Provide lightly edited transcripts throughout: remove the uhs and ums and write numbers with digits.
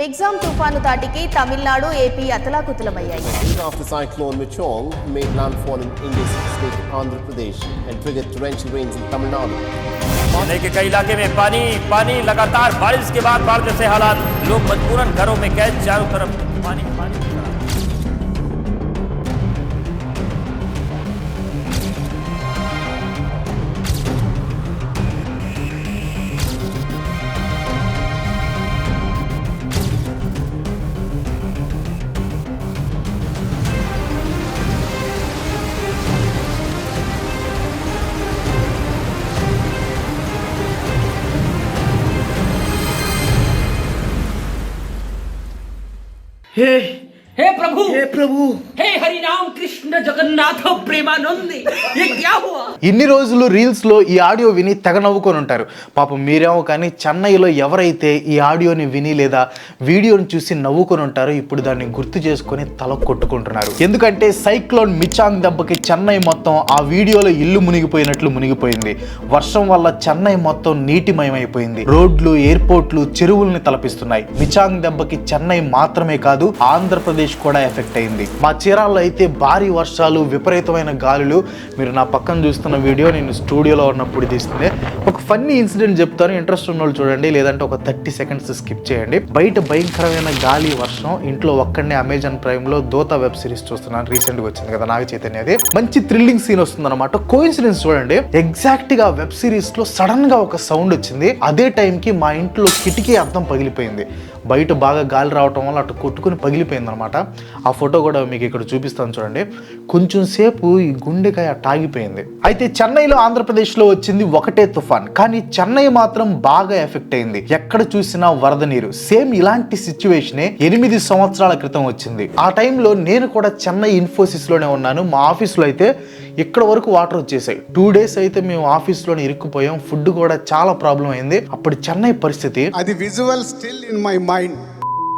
మిగ్జామ్ తుఫాను తాటికి Tamil Nadu, AP అతలాకుతలమయ్యాయి. After cyclone Michong made landfall in India's state Andhra Pradesh and triggered torrential rains in Tamil Nadu. Chennai के कई इलाके में पानी लगातार बारिश के बाद बाढ़ जैसे हालात, लोग मजबूरन घरों में कैद, चारों तरफ पानी। हे प्रभु हे हरि राम कृष्ण जगन्नाथ प्रेमानंद ये क्या हुआ? ఇన్ని రోజులు రీల్స్ లో ఈ ఆడియో విని తెగ నవ్వుకొని ఉంటారు పాపం మీరేమో. కానీ చెన్నైలో ఎవరైతే ఈ ఆడియోని విని లేదా వీడియోని చూసి నవ్వుకొని ఉంటారో ఇప్పుడు దాన్ని గుర్తు చేసుకొని తల కొట్టుకుంటున్నారు. ఎందుకంటే సైక్లోన్ మిచాంగ్ దెబ్బకి చెన్నై మొత్తం ఆ వీడియోలో ఇల్లు మునిగిపోయినట్లు మునిగిపోయింది. వర్షం వల్ల చెన్నై మొత్తం నీటిమయమైపోయింది. రోడ్లు, ఎయిర్పోర్ట్లు, చెరువుల్ని తలపిస్తున్నాయి. మిచాంగ్ దెబ్బకి చెన్నై మాత్రమే కాదు ఆంధ్రప్రదేశ్ కూడా ఎఫెక్ట్ అయింది. మా చీరాల్లో అయితే భారీ వర్షాలు, విపరీతమైన గాలులు. మీరు నా పక్కన చూస్తున్న వీడియో నేను స్టూడియోలో ఉన్నప్పుడు తీస్తుంది. ఒక ఫన్నీ ఇన్సిడెంట్ చెప్తాను, ఇంట్రెస్ట్ ఉన్న వాళ్ళు చూడండి, లేదంటే ఒక 30 సెకండ్స్ స్కిప్ చేయండి. బయట భయంకరమైన గాలి, వర్షం. ఇంట్లో ఒక్కడనే అమెజాన్ ప్రైమ్ లో దోత వెబ్ సిరీస్ చూస్తున్నాను, రీసెంట్ గా వచ్చింది కదా నాగ చైతన్యది. మంచి థ్రిల్లింగ్ సీన్ వస్తుంది అనమాట. కోఇన్సిడెన్స్ చూడండి, ఎగ్జాక్ట్ గా వెబ్ సిరీస్ లో సడన్ గా ఒక సౌండ్ వచ్చింది. అదే టైంకి మా ఇంట్లో కిటికీ అద్దం పగిలిపోయింది. బయట బాగా గాలి రావటం వల్ల అటు కొట్టుకుని పగిలిపోయింది అనమాట. ఆ ఫోటో కూడా మీకు ఇక్కడ చూపిస్తాను చూడండి. కొంచెం సేపు ఈ గుండెకాయ తాగిపోయింది. అయితే చెన్నైలో, ఆంధ్రప్రదేశ్లో వచ్చింది ఒకటే తుఫాన్, కానీ చెన్నై మాత్రం బాగా ఎఫెక్ట్ అయింది. ఎక్కడ చూసినా వరద నీరు. సేమ్ ఇలాంటి సిచ్యువేషనే 8 సంవత్సరాల క్రితం వచ్చింది. ఆ టైంలో నేను కూడా చెన్నై ఇన్ఫోసిస్ లోనే ఉన్నాను. మా ఆఫీస్లో అయితే ఇక్కడ వరకు వాటర్ వచ్చేసాయి. 2 days అయితే మేము ఆఫీస్లోనే ఇరుక్కుపోయాం. ఫుడ్ కూడా చాలా ప్రాబ్లం అయింది. అప్పుడు చెన్నై పరిస్థితి అది visual still in my mind.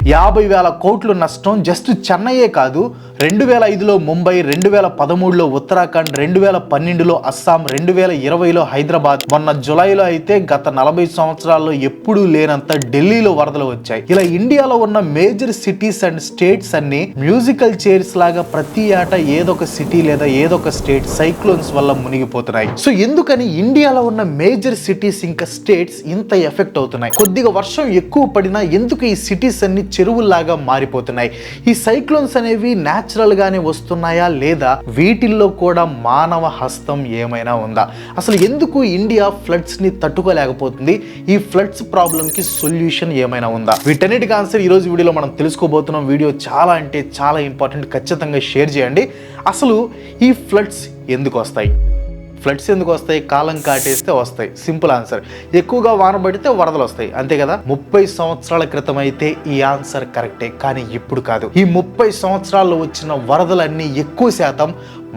50,000 కోట్లు నష్టం. జస్ట్ చెన్నైయే కాదు, 2005లో ముంబై, 2013లో ఉత్తరాఖండ్, 2012లో అస్సాం, 2020లో హైదరాబాద్, మొన్న జులైలో అయితే గత 40 సంవత్సరాల్లో ఎప్పుడూ లేనంత ఢిల్లీలో వరదలు వచ్చాయి. ఇలా ఇండియాలో ఉన్న మేజర్ సిటీస్ అండ్ స్టేట్స్ అన్ని మ్యూజికల్ చైర్స్ లాగా ప్రతి ఏటా ఏదొక సిటీ లేదా ఏదొక స్టేట్ సైక్లోన్స్ వల్ల మునిగిపోతున్నాయి. సో ఎందుకని ఇండియాలో ఉన్న మేజర్ సిటీస్ ఇంకా స్టేట్స్ ఇంత ఎఫెక్ట్ అవుతున్నాయి? కొద్దిగా వర్షం ఎక్కువ పడినా ఎందుకు ఈ సిటీస్ అన్ని చెరువుల్లాగా మారిపోతున్నాయి? ఈ సైక్లోన్స్ అనేవి న్యాచురల్ గానే వస్తున్నాయా లేదా వీటిల్లో కూడా మానవ హస్తం ఏమైనా ఉందా? అసలు ఎందుకు ఇండియా ఫ్లడ్స్ ని తట్టుకోలేకపోతుంది? ఈ ఫ్లడ్స్ ప్రాబ్లం కి సొల్యూషన్ ఏమైనా ఉందా? వీటన్నిటికి ఆన్సర్ ఈ రోజు వీడియోలో మనం తెలుసుకోబోతున్నాం. వీడియో చాలా అంటే చాలా ఇంపార్టెంట్, ఖచ్చితంగా షేర్ చేయండి. అసలు ఈ ఫ్లడ్స్ ఎందుకు వస్తాయి? ఫ్లడ్స్ ఎందుకు వస్తాయి? కాలం కాటేస్తే వస్తాయి, సింపుల్ ఆన్సర్. ఎక్కువగా వాన పడితే వరదలు వస్తాయి, అంతే కదా. 30 సంవత్సరాల క్రితం అయితే ఈ ఆన్సర్ కరెక్టే, కానీ ఇప్పుడు కాదు. ఈ 30 సంవత్సరాల్లో వచ్చిన వరదలన్నీ ఎక్కువ శాతం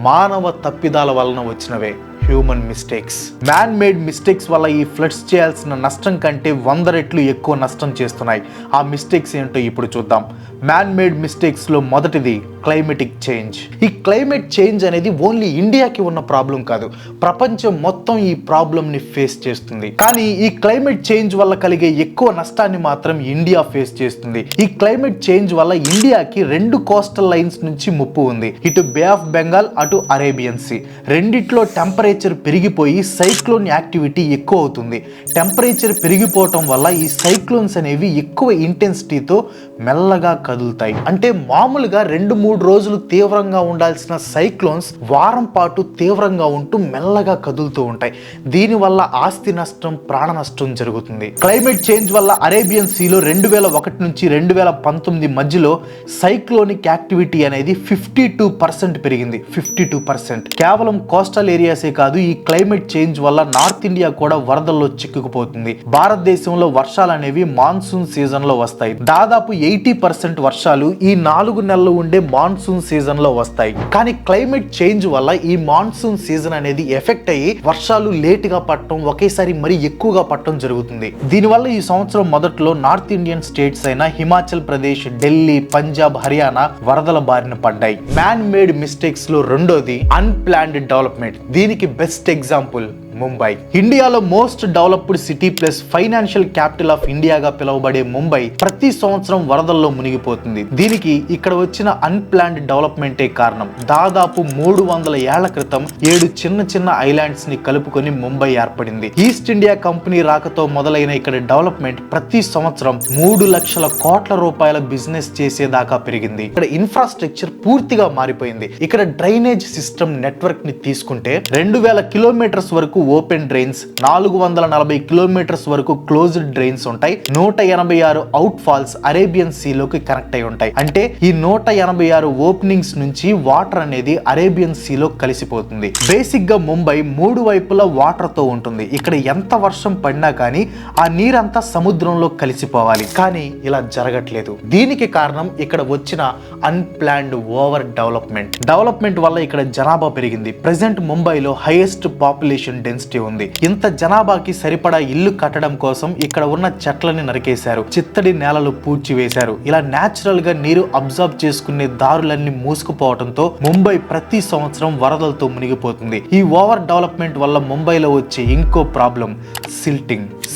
మానవ తప్పిదాల వలన వచ్చినవే, human mistakes. Man made mistakes వల్ల ఈ ఫ్లడ్స్ చేయాల్సిన నష్టం కంటే 100 రెట్లు ఎక్కువ నష్టం చేస్తున్నాయి. ఆ మిస్టేక్స్ ఏంటో ఇప్పుడు చూద్దాం. మ్యాన్ మేడ్ మిస్టేక్స్ లో మొదటిది క్లైమేటిక్ చేంజ్. ఈ క్లైమేట్ చేంజ్ అనేది ఓన్లీ ఇండియాకి ఉన్న ప్రాబ్లం కాదు, ప్రపంచం మొత్తం ఈ ప్రాబ్లం ని ఫేస్ చేస్తుంది. కానీ ఈ క్లైమేట్ చేంజ్ వల్ల కలిగే ఎక్కువ నష్టాన్ని మాత్రం ఇండియా ఫేస్ చేస్తుంది. ఈ క్లైమేట్ చేంజ్ వల్ల ఇండియాకి 2 కోస్టల్ లైన్స్ నుంచి ముప్పు ఉంది. ఇటు బే ఆఫ్ బెంగాల్, అటు అరేబియన్ సీ. రెండిట్లో టెంపరేచర్ పెరిగిపోయి సైక్లోన్ యాక్టివిటీ ఎక్కువ అవుతుంది. టెంపరేచర్ పెరిగిపోవటం వల్ల ఈ సైక్లోన్స్ అనేవి ఎక్కువ ఇంటెన్సిటీతో మెల్లగా కదులుతాయి. అంటే మామూలుగా 2-3 రోజులు తీవ్రంగా ఉండాల్సిన సైక్లోన్స్ వారం పాటు తీవ్రంగా ఉంటూ మెల్లగా కదులుతూ ఉంటాయి. దీనివల్ల ఆస్తి నష్టం, ప్రాణ నష్టం జరుగుతుంది. క్లైమేట్ చేంజ్ వల్ల అరేబియన్ సీలో 2001 నుంచి 2019 మధ్యలో సైక్లోనిక్ యాక్టివిటీ అనేది 52% పెరిగింది. 52%. కేవలం కోస్టల్ ఏరియాసే కాదు, ఈ క్లైమేట్ చేంజ్ వల్ల నార్త్ ఇండియా కూడా వరదల్లో చిక్కుకుపోతుంది. భారతదేశంలో వర్షాలు అనేవి మాన్సూన్ సీజన్ లో వస్తాయి. దాదాపు 80% వర్షాలు ఈ 4 నెలలు ఉండే మాన్సూన్ సీజన్ లో వస్తాయి. కానీ క్లైమేట్ చేంజ్ వల్ల ఈ మాన్సూన్ సీజన్ అనేది ఎఫెక్ట్ అయ్యి వర్షాలు లేట్ గా పడటం, ఒకేసారి మరీ ఎక్కువగా పడటం జరుగుతుంది. దీనివల్ల ఈ సంవత్సరం మొదట్లో నార్త్ ఇండియన్ స్టేట్స్ అయిన హిమాచల్ ప్రదేశ్, ఢిల్లీ, పంజాబ్, హర్యానా వరదల బారిన పడ్డాయి. మ్యాన్ మేడ్ మిస్టేక్స్ లో రెండోది అన్ప్లాన్డ్ డెవలప్మెంట్. దీనికి బెస్ట్ ఎగ్జాంపుల్ ముంబై. ఇండియాలో most developed city plus financial capital of ఇండియాగా పిలువబడే ముంబై ప్రతి సంవత్సరం వరదల్లో మునిగిపోతుంది. దీనికి ఇక్కడ వచ్చిన అన్ప్లాన్డ్ డెవలప్మెంటే కారణం. దాదాపు 300 ఏళ్ల క్రితం 7 చిన్న చిన్న ఐలాండ్స్ ని కలుపుకొని ముంబై ఏర్పడింది. ఈస్ట్ ఇండియా కంపెనీ రాకతో మొదలైన ఇక్కడ డెవలప్మెంట్ ప్రతి సంవత్సరం 3 లక్షల కోట్ల రూపాయల బిజినెస్ చేసేదాకా పెరిగింది. ఇక్కడ ఇన్ఫ్రాస్ట్రక్చర్ పూర్తిగా మారిపోయింది. ఇక్కడ డ్రైనేజ్ సిస్టమ్ నెట్వర్క్ ని తీసుకుంటే 2000 కిలోమీటర్స్ వరకు ఓపెన్ డ్రైన్స్, 440 కిలోమీటర్స్ వరకు క్లోజ్డ్ డ్రైన్స్ ఉంటాయి. 186 అవుట్ ఫాల్స్ అరేబియన్ సీలోకి కనెక్ట్ అయి ఉంటాయి. అంటే ఈ 186 ఓపెనింగ్స్ నుంచి వాటర్ అనేది అరేబియన్ సీలో కలిసిపోతుంది. బేసిక్ గా ముంబై 3 వైపులా వాటర్ తో ఉంటుంది. ఇక్కడ ఎంత వర్షం పడినా కానీ ఆ నీరంతా సముద్రంలో కలిసిపోవాలి. కానీ ఇలా జరగట్లేదు. దీనికి కారణం ఇక్కడ వచ్చిన అన్ప్లాన్డ్ ఓవర్ డెవలప్మెంట్ వల్ల ఇక్కడ జనాభా పెరిగింది. ప్రెసెంట్ ముంబైలో హైయెస్ట్ పాపులేషన్ డెన్సిటీ ఉంది. ఇంత జనాభాకి సరిపడా ఇల్లు కట్టడం కోసం ఇక్కడ ఉన్న చెట్లని నరికేశారు, చిత్తడి నేలలు పూడ్చివేశారు. ఇలా న్యాచురల్ గా నీరు అబ్జర్వ్ చేసుకునే దారులన్నీ మూసుకుపోవడంతో ముంబై ప్రతి సంవత్సరం వరదలతో మునిగిపోతుంది. ఈ ఓవర్ డెవలప్మెంట్ వల్ల ముంబైలో వచ్చే ఇంకో ప్రాబ్లం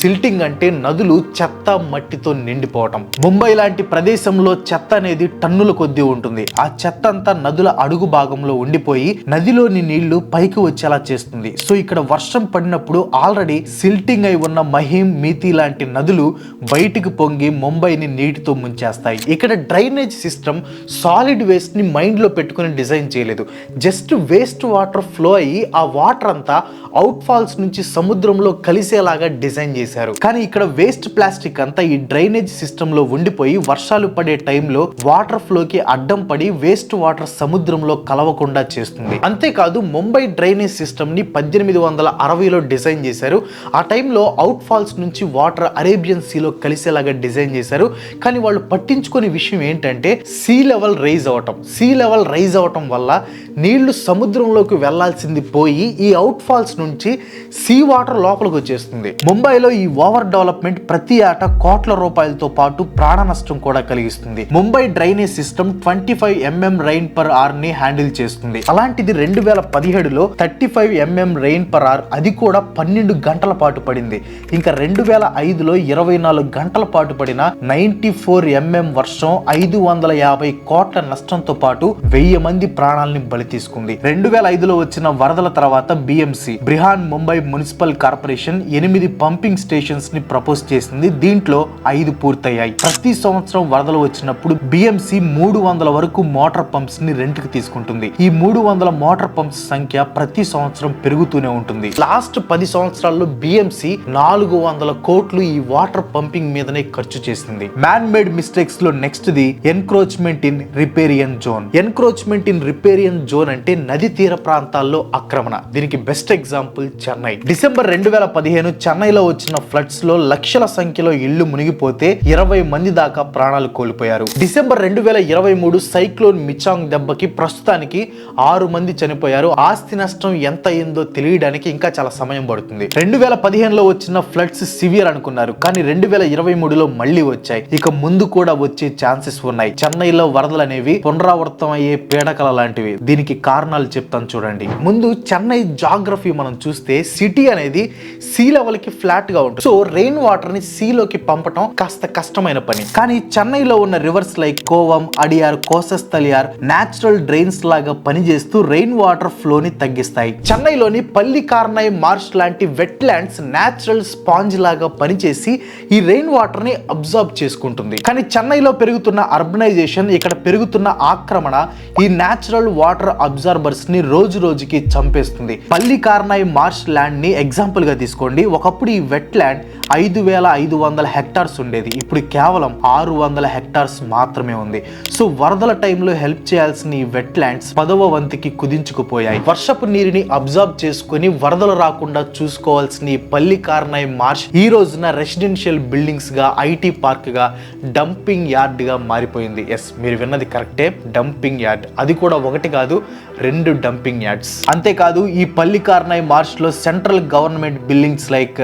సిల్టింగ్ అంటే నదులు చెత్త మట్టితో నిండిపోవటం. ముంబై లాంటి ప్రదేశంలో చెత్త అనేది టన్నుల కొద్దీ ఉంటుంది. ఆ చెత్త అంతా నదుల అడుగు భాగంలో ఉండిపోయి నదిలోని నీళ్లు పైకి వచ్చేలా చేస్తుంది. సో ఇక్కడ వర్షం పడినప్పుడు ఆల్రెడీ సిల్టింగ్ అయి ఉన్న మహీం, మీతి లాంటి నదులు బయటికి పొంగి ముంబైని నీటితో ముంచేస్తాయి. ఇక్కడ డ్రైనేజ్ సిస్టమ్ సాలిడ్ వేస్ట్ ని మైండ్ లో పెట్టుకుని డిజైన్ చేయలేదు. జస్ట్ వేస్ట్ వాటర్ ఫ్లో అయ్యి ఆ వాటర్ అంతా అవుట్ ఫాల్స్ నుంచి సముద్రంలో కలిసేలాగా డిజైన్ చేశారు. కానీ ఇక్కడ వేస్ట్ ప్లాస్టిక్ అంతా ఈ డ్రైనేజ్ సిస్టమ్ లో ఉండిపోయి వర్షాలు పడే టైంలో వాటర్ ఫ్లోకి అడ్డం పడి వేస్ట్ వాటర్ సముద్రంలో కలవకుండా చేస్తుంది. అంతేకాదు ముంబై డ్రైనేజ్ సిస్టమ్ ని 1860లో డిజైన్ చేశారు. ఆ టైంలో అవుట్ ఫాల్స్ నుంచి వాటర్ అరేబియన్ సీలో కలిసేలాగా డిజైన్ చేశారు. కానీ వాళ్ళు పట్టించుకునే విషయం ఏంటంటే సీ లెవెల్ రైజ్ అవటం వల్ల నీళ్లు సముద్రంలోకి వెళ్లాల్సింది పోయి ఈ అవుట్ ఫాల్స్ నుంచి సీ వాటర్ లోపలికి వచ్చేస్తుంది. ముంబైలో ఈ ఓవర్ డెవలప్మెంట్ ప్రతి ఏటా కోట్ల రూపాయలతో పాటు ప్రాణ నష్టం కూడా కలిగిస్తుంది. Mumbai drainage system 25 mm rain per hour ని హ్యాండిల్ చేస్తుంది. అలాంటిది 2017లో 35 mm రైన్ పర్ అవర్, అది కూడా 12 గంటల పాటు పడింది. ఇంకా 2005లో 24 గంటల పాటు పడిన 94 mm వర్షం 550 కోట్ల నష్టంతో పాటు 1000 మంది ప్రాణాలని బలి తీసుకుంది. 2005లో వచ్చిన వరదల తర్వాత BMC Brihan Mumbai municipal corporation 8 pumping stations ని ప్రపోజ్ చేసింది. దీంట్లో 5 పూర్తయ్యాయి. ప్రతి సంవత్సరం వరదలు వచ్చినప్పుడు బిఎంసి 300 వరకు మోటార్ పంప్స్ ని రెంట్ కి తీసుకుంటుంది. ఈ 300 మోటార్ పంప్స్ సంఖ్య ప్రతి సంవత్సరం పెరుగుతూనే ఉంటుంది. లాస్ట్ 10 సంవత్సరాల్లో బిఎంసి 400 కోట్లు ఈ వాటర్ పంపింగ్ మీదనే ఖర్చు చేసింది. మ్యాన్ మేడ్ మిస్టేక్స్ లో next the encroachment in riparian zone అంటే నది తీర ప్రాంతాల్లో ఆక్రమణ. దీనికి బెస్ట్ ఎగ్జాంపుల్ చెన్నై. డిసెంబర్ 2015 చెన్నైలో వచ్చిన ఫ్లడ్స్ లో లక్షల సంఖ్యలో ఇళ్లు మునిగిపోతే 20 మంది దాకా ప్రాణాలు కోల్పోయారు. డిసెంబర్ 2023 సైక్లోన్ మిచాంగ్ దెబ్బకి ప్రస్తుతానికి 6 మంది చనిపోయారు. ఆస్తి నష్టం ఎంత అయిందో తెలియడానికి ఇంకా చాలా సమయం పడుతుంది. 2015లో వచ్చిన ఫ్లడ్స్ సివియర్ అనుకున్నారు, కానీ 2023లో మళ్లీ వచ్చాయి. ఇక ముందు కూడా వచ్చే ఛాన్సెస్ ఉన్నాయి. చెన్నైలో వరదలు అనేవి పునరావృతం అయ్యే పీడకల లాంటివి. దీనికి కారణాలు చెప్తాను చూడండి. ముందు చెన్నై జాగ్రఫీ మనం చూస్తే సిటీ అనేది సీ లెవెల్ కి ఫ్లాట్ గా ఉంటుంది. సో రెయిన్ వాటర్ ని సీలోకి పంపటం కాస్త కష్టమైన పని. కానీ చెన్నైలో ఉన్న rivers like Cooum, Adyar, Kosasthalaiyar natural drains లాగా పనిచేస్తూ రెయిన్ వాటర్ ఫ్లో ని తగ్గిస్తాయి. చెన్నైలోని పల్లికార్నై మార్ష్ లాంటి వెట్ ల్యాండ్స్ నేచురల్ స్పాంజ్ లాగా పనిచేసి ఈ రెయిన్ వాటర్ ని అబ్జర్వ్ చేసుకుంటుంది. కానీ చెన్నైలో పెరుగుతున్న అర్బనైజేషన్, ఇక్కడ పెరుగుతున్న ఆక్రమణ ఈ నేచురల్ వాటర్ అబ్జార్బర్స్ ని రోజు రోజుకి చంపేస్తుంది. పల్లికార్నై మార్ష్ ల్యాండ్ ని ఎగ్జాంపుల్ గా తీసుకోండి. ఒకప్పుడు ఈ వెట్ ల్యాండ్ 5500 హెక్టార్స్ ఉండేది. ఇప్పుడు కేవలం 600 హెక్టార్స్ మాత్రమే ఉంది. సో వరదల టైంలో హెల్ప్ చేయాల్సిన ఈ వెట్ ల్యాండ్స్ 10వ వంతుకి కుదించుకుపోయాయి. వర్షపు నీరుని అబ్జర్వ్ చేసుకుని వరదలు రాకుండా చూసుకోవాల్సిన ఈ పల్లికార్నై మార్ష్ ఈ రోజున రెసిడెన్షియల్ బిల్డింగ్స్ గా, ఐటీ పార్క్ గా, డంపింగ్ యార్డ్ గా మారిపోయింది. ఎస్, మీరు విన్నది కరెక్టే, డంపింగ్ యార్డ్. అది కూడా ఒకటి కాదు, 2 డంపింగ్ యార్డ్స్. అంతేకాదు ఈ పల్లికార్నై మార్ష్ లో central government buildings like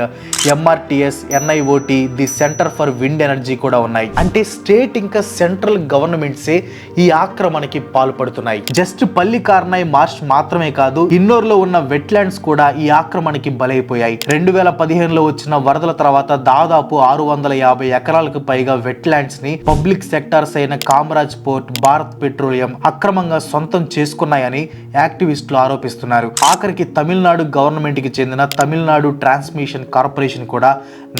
MRTS, SECS, NIOT, the centre for wind energy కూడా ఉన్నాయి. అంటే స్టేట్ ఇంకా సెంట్రల్ గవర్నమెంట్సే ఈ ఆక్రమణకి పాల్పడుతున్నాయి. జస్ట్ పల్లికార్నాయ్ మార్ష్ మాత్రమే కాదు, ఇన్నోర్లో ఉన్న వెట్లాండ్స్ కూడా ఈ ఆక్రమణకి బలైపోయాయి. 2015లో వచ్చిన వరదల తర్వాత దాదాపు 650 ఎకరాలకు పైగా వెట్లాండ్స్ ని పబ్లిక్ సెక్టార్స్ అయిన కామరాజ్ పోర్ట్, భారత్ పెట్రోలియం అక్రమంగా సొంతం చేసుకున్నాయని యాక్టివిస్టులు ఆరోపిస్తున్నారు. ఆఖరికి తమిళనాడు గవర్నమెంట్ కి చెందిన తమిళనాడు ట్రాన్స్మిషన్ కార్పొరేషన్ కూడా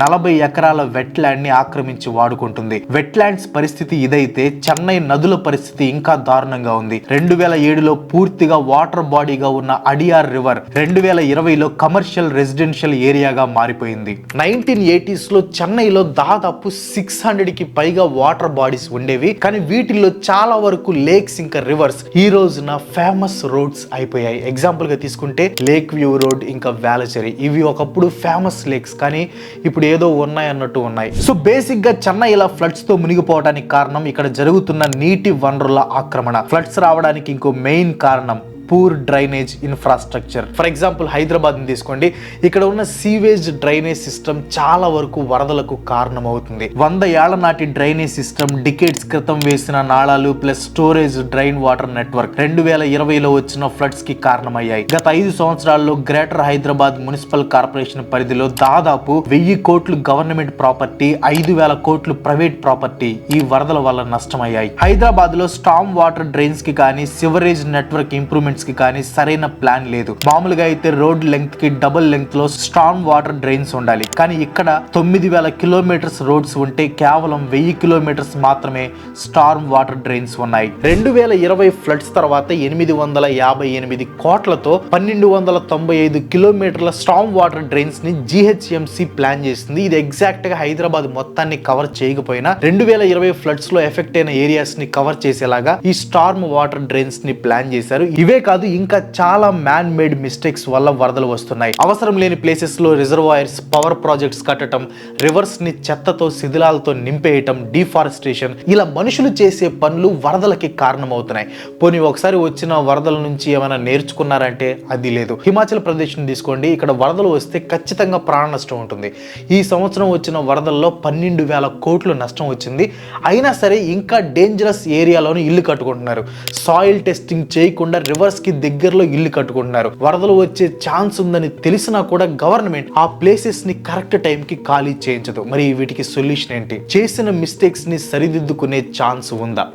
40 ఎకరాల వెట్లాండ్ ని ఆక్రమించి వాడుకుంటుంది. వెట్లాండ్స్ పరిస్థితి ఇదైతే చెన్నై నదుల పరిస్థితి ఇంకా దారుణంగా ఉంది. 2007లో పూర్తిగా వాటర్ బాడీగా ఉన్న అడియార్ రివర్ 2020లో కమర్షియల్ రెసిడెన్షియల్ ఏరియాగా మారిపోయింది. 1980s లో చెన్నైలో దాదాపు 600కి పైగా వాటర్ బాడీస్ ఉండేవి. కానీ వీటిల్లో చాలా వరకు లేక్స్ ఇంకా రివర్స్ ఈ రోజున ఫేమస్ రోడ్స్ అయిపోయాయి. ఎగ్జాంపుల్ గా తీసుకుంటే లేక్ వ్యూ రోడ్ ఇంకా వేలచెరి, ఇవి ఒకప్పుడు ఫేమస్ లేక్స్, కానీ ఇప్పుడు ఏదో ఉన్నాయన్నట్టు ఉన్నాయి. సో బేసిక్ గా చెన్నై ఇలా ఫ్లడ్స్ తో మునిగిపోవడానికి కారణం ఇక్కడ జరుగుతున్న నీటి వనరుల ఆక్రమణ. ఫ్లడ్స్ రావడానికి ఇంకో మెయిన్ కారణం poor drainage infrastructure. For example Hyderabad ని తీసుకోండి, ఇక్కడ ఉన్న సీవేజ్ డ్రైనేజ్ సిస్టమ్ చాలా వరకు వరదలకు కారణమవుతుంది. 100 ఏళ్ల నాటి డ్రైనేజ్ సిస్టమ్, డికేడ్స్ క్రితం వేసిన నాళాలు plus storage drain water network 2020లో వచ్చిన ఫ్లడ్స్ కి కారణమయ్యాయి. గత 5 సంవత్సరాల్లో గ్రేటర్ హైదరాబాద్ మున్సిపల్ కార్పొరేషన్ పరిధిలో దాదాపు 1000 కోట్లు గవర్నమెంట్ ప్రాపర్టీ, 5000 కోట్లు ప్రైవేట్ ప్రాపర్టీ ఈ వరదల వల్ల నష్టమయ్యాయి. హైదరాబాద్ లో స్టామ్ వాటర్ డ్రైన్స్ కి కానీ సివరేజ్ నెట్వర్క్ ఇంప్రూవ్మెంట్స్ కి కానీ సరైన ప్లాన్ లేదు. మామూలుగా అయితే రోడ్ లెంగ్త్ కి డబుల్ లెంగ్త్ లో స్టామ్ వాటర్ డ్రైన్స్ ఉండాలి, కానీ ఇక్కడ 9000 కిలోమీటర్స్ రోడ్స్ ఉంటే కేవలం 1000 కిలోమీటర్స్ మాత్రమే స్టార్మ్ వాటర్ డ్రైన్స్ ఉన్నాయి. 2020 ఫ్లడ్స్ తర్వాత 858 కోట్లతో 1295 కిలోమీటర్ల స్టార్మ్ వాటర్ డ్రైన్స్ ని GHMC ప్లాన్ చేసింది. ఇది ఎగ్జాక్ట్ గా హైదరాబాద్ మొత్తాన్ని కవర్ చేయకపోయినా 2020 ఫ్లడ్స్ లో ఎఫెక్ట్ అయిన ఏరియాస్ ని కవర్ చేసేలాగా ఈ స్టార్మ్ వాటర్ డ్రైన్స్ ని ప్లాన్ చేశారు. ఇవే కాదు, ఇంకా చాలా మ్యాన్ మేడ్ మిస్టేక్స్ వల్ల వరదలు వస్తున్నాయి. అవసరం లేని ప్లేసెస్ లో రిజర్వాయర్స్, పవర్ ప్రాజెక్ట్స్ కట్టడం, రివర్స్ ని చెత్తతో శిథిలాలతో నింపేయటం, డిఫారెస్టేషన్, ఇలా మనుషులు చేసే పనులు వరదలకి కారణమవుతున్నాయి. పోనీ ఒకసారి వచ్చిన వరదల నుంచి ఏమైనా నేర్చుకున్నారంటే అది లేదు. హిమాచల్ ప్రదేశ్ ని తీసుకోండి, ఇక్కడ వరదలు వస్తే ఖచ్చితంగా ప్రాణ నష్టం ఉంటుంది. ఈ సంవత్సరం వచ్చిన వరదల్లో 12,000 కోట్లు నష్టం వచ్చింది. అయినా సరే ఇంకా డేంజరస్ ఏరియాలోనే ఇల్లు కట్టుకుంటున్నారు. సాయిల్ టెస్టింగ్ చేయకుండా రివర్స్ కి దగ్గరలో ఇల్లు కట్టుకుంటున్నారు. వరదలు వచ్చే ఛాన్స్ ఉందని తెలిసినా కూడా గవర్నమెంట్ ఆ ప్లేసెస్ ని కరెక్ట్ టైం కి ఖాళీ చేయించదు. మరి వీటికి సొల్యూషన్ ఏంటి? చేసిన మిస్టేక్స్ ని సరిదిద్దుకునే ఛాన్స్ ఉందా?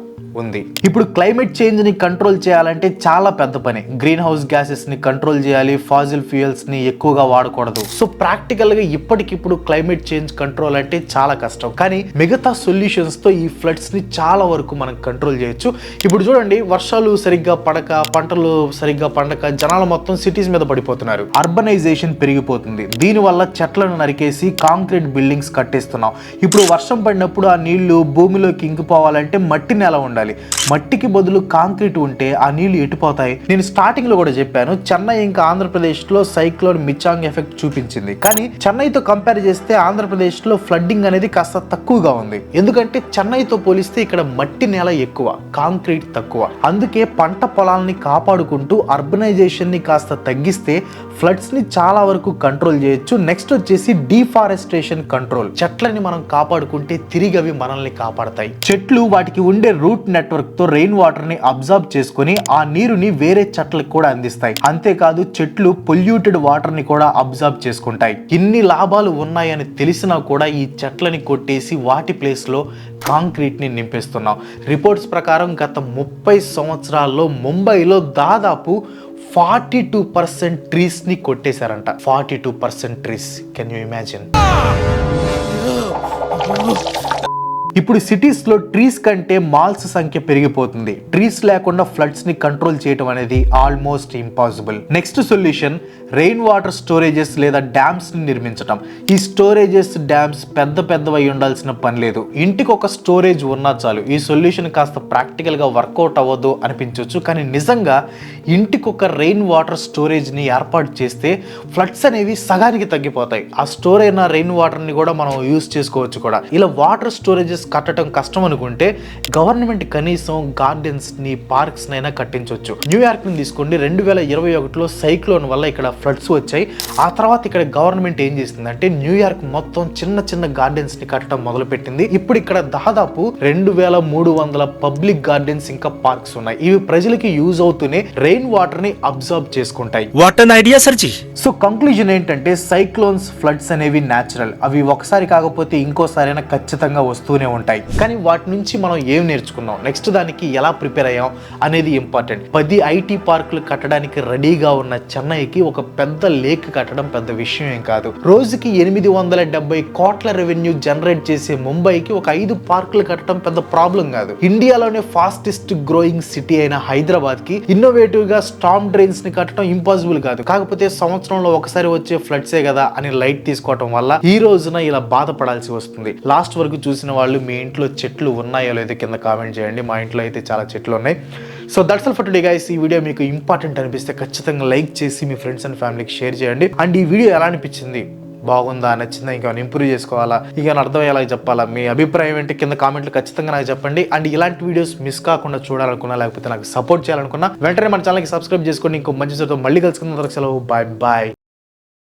ఉంది. ఇప్పుడు క్లైమేట్ చేంజ్ ని కంట్రోల్ చేయాలంటే చాలా పెద్ద పని. గ్రీన్ హౌస్ గ్యాసెస్ ని కంట్రోల్ చేయాలి, ఫాజిల్ ఫ్యూయల్స్ ని ఎక్కువగా వాడకూడదు. సో ప్రాక్టికల్ గా ఇప్పటికిప్పుడు క్లైమేట్ చేంజ్ కంట్రోల్ అంటే చాలా కష్టం, కానీ మిగతా సొల్యూషన్స్ తో ఈ ఫ్లడ్స్ ని చాలా వరకు మనం కంట్రోల్ చేయొచ్చు. ఇప్పుడు చూడండి, వర్షాలు సరిగ్గా పడక, పంటలు సరిగ్గా పండక జనాలు మొత్తం సిటీస్ మీద పడిపోతున్నారు. అర్బనైజేషన్ పెరిగిపోతుంది. దీనివల్ల చెట్లను నరికేసి కాంక్రీట్ బిల్డింగ్స్ కట్టేస్తున్నాం. ఇప్పుడు వర్షం పడినప్పుడు ఆ నీళ్లు భూమిలోకి ఇంకిపోవాలంటే మట్టి నేల ఉండాలి. మట్టికి బదులు కాంక్రీట్ ఉంటే ఆ నీళ్లు ఎటుపోతాయి? నేను స్టార్టింగ్ లో కూడా చెప్పాను, చెన్నై ఇంకా ఆంధ్రప్రదేశ్ లో సైక్లోన్ మిచాంగ్ ఎఫెక్ట్ చూపించింది. కానీ చెన్నైతో కంపేర్ చేస్తే ఆంధ్రప్రదేశ్ లో ఫ్లడ్డింగ్ అనేది కాస్త తక్కువగా ఉంది. ఎందుకంటే చెన్నైతో పోలిస్తే ఇక్కడ మట్టి నేల ఎక్కువ, కాంక్రీట్ తక్కువ. అందుకే పంట పొలాలని కాపాడుకుంటూ అర్బనైజేషన్ ని కాస్త తగ్గిస్తే ఫ్లడ్స్ ని చాలా వరకు కంట్రోల్ చేయొచ్చు. నెక్స్ట్ వచ్చేసి డిఫారెస్టేషన్ కంట్రోల్. చెట్లని మనం కాపాడుకుంటే తిరిగి అవి మనల్ని కాపాడతాయి. చెట్లు వాటికి ఉండే రూట్ నెట్వర్క్ తో రెయిన్ వాటర్ ని అబ్జర్వ్ చేసుకుని ఆ నీరుని వేరే చెట్లకు కూడా అందిస్తాయి. అంతేకాదు చెట్లు పొల్యూటెడ్ వాటర్ ని కూడా అబ్జర్వ్ చేసుకుంటాయి. ఇన్ని లాభాలు ఉన్నాయని తెలిసినా కూడా ఈ చెట్లని కొట్టేసి వాటి ప్లేస్ లో కాంక్రీట్ ని నింపేస్తున్నాం. రిపోర్ట్స్ ప్రకారం గత 30 సంవత్సరాల్లో ముంబైలో దాదాపు 42% ట్రీస్ ని కొట్టేశారంట. 42% ట్రీస్. Can you imagine? ఇప్పుడు సిటీస్ లో ట్రీస్ కంటే మాల్స్ సంఖ్య పెరిగిపోతుంది. ట్రీస్ లేకుండా ఫ్లడ్స్ ని కంట్రోల్ చేయడం అనేది almost impossible. Next solution rain water storages లేదా డ్యామ్స్ ని నిర్మించడం. ఈ స్టోరేజెస్, డ్యామ్స్ పెద్దవై ఉండాల్సిన పని లేదు. ఇంటికి ఒక స్టోరేజ్ ఉన్నా చాలు. ఈ సొల్యూషన్ కాస్త ప్రాక్టికల్ గా వర్కౌట్ అవ్వదు అనిపించవచ్చు, కానీ నిజంగా ఇంటికి ఒక రెయిన్ వాటర్ స్టోరేజ్ ని ఏర్పాటు చేస్తే ఫ్లడ్స్ అనేవి సగానికి తగ్గిపోతాయి. ఆ స్టోర్ అయిన రెయిన్ వాటర్ ని కూడా మనం యూజ్ చేసుకోవచ్చు కూడా. ఇలా వాటర్ స్టోరేజెస్ కట్టడం కష్టం అనుకుంటే గవర్నమెంట్ కనీసం గార్డెన్స్ ని పార్క్స్ నైనా కట్టించవచ్చు. న్యూయార్క్ ని తీసుకోండి, 2021లో సైక్లోన్ వల్ల ఇక్కడ ఫ్లడ్స్ వచ్చాయి. ఆ తర్వాత ఇక్కడ గవర్నమెంట్ ఏం చేసిందంటే న్యూయార్క్ మొత్తం చిన్న చిన్న గార్డెన్స్ ని కట్టడం మొదలుపెట్టింది. ఇప్పుడు ఇక్కడ దాదాపు 2300 పబ్లిక్ గార్డెన్స్ ఇంకా పార్క్స్ ఉన్నాయి. ఇవి ప్రజలకి యూజ్ అవుతూనే రెయిన్ వాటర్ ని అబ్జర్వ్ చేసుకుంటాయి. What an idea sir ji. So conclusion ఏంటంటే సైక్లోన్స్, ఫ్లడ్స్ అనేవి న్యాచురల్. అవి ఒకసారి కాకపోతే ఇంకోసారైనా ఖచ్చితంగా వస్తూనే ఉంటాయి. కానీ వాటి నుంచి మనం ఏం నేర్చుకున్నాం, నెక్స్ట్ దానికి ఎలా ప్రిపేర్ అయ్యాం అనేది ఇంపార్టెంట్. 10 ఐటీ పార్కులు కట్టడానికి రెడీగా ఉన్న చెన్నైకి ఒక పెద్ద లేక్ కట్టడం పెద్ద విషయం ఏం కాదు. రోజుకి 870 కోట్ల రెవెన్యూ జనరేట్ చేసే ముంబైకి ఒక 5 పార్కులు కట్టడం పెద్ద ప్రాబ్లం కాదు. ఇండియాలోనే ఫాస్టెస్ట్ గ్రోయింగ్ సిటీ అయిన హైదరాబాద్ కి ఇన్నోవేటివ్ గా స్టార్మ్ డ్రైన్స్ ని కట్టడం ఇంపాసిబుల్ కాదు. కాకపోతే సంవత్సరంలో ఒకసారి వచ్చే ఫ్లడ్సే కదా అని లైట్ తీసుకోవడం వల్ల ఈ రోజున ఇలా బాధపడాల్సి వస్తుంది. లాస్ట్ వరకు చూసిన వాళ్ళు మీ ఇంట్లో చెట్లు ఉన్నాయో లేదో కింద కామెంట్ చేయండి. మా ఇంట్లో అయితే చాలా చెట్లు ఉన్నాయి. So that's all for today guys. ఈ వీడియో మీకు ఇంపార్టెంట్ అనిపిస్తే ఖచ్చితంగా లైక్ చేసి మీ ఫ్రెండ్స్ అండ్ ఫ్యామిలీకి షేర్ చేయండి. అండ్ ఈ వీడియో ఎలా అనిపించింది, బాగుందా, నచ్చిందా, ఇంకా ఇంప్రూవ్ చేసుకోవాలా, ఇంకా అర్థమయ్యేలా చెప్పాలా, మీ అభిప్రాయం ఏంటి కింద కామెంట్లు ఖచ్చితంగా నాకు చెప్పండి. అండ్ ఇలాంటి వీడియోస్ మిస్ కాకుండా చూడాలనుకున్నా, లేకపోతే నాకు సపోర్ట్ చేయాలనుకున్నా వెంటనే మన ఛానల్కి సబ్స్క్రైబ్ చేసుకోండి. ఇంకో మంచి మళ్ళీ కలుసుకున్న సెలవు. Bye bye.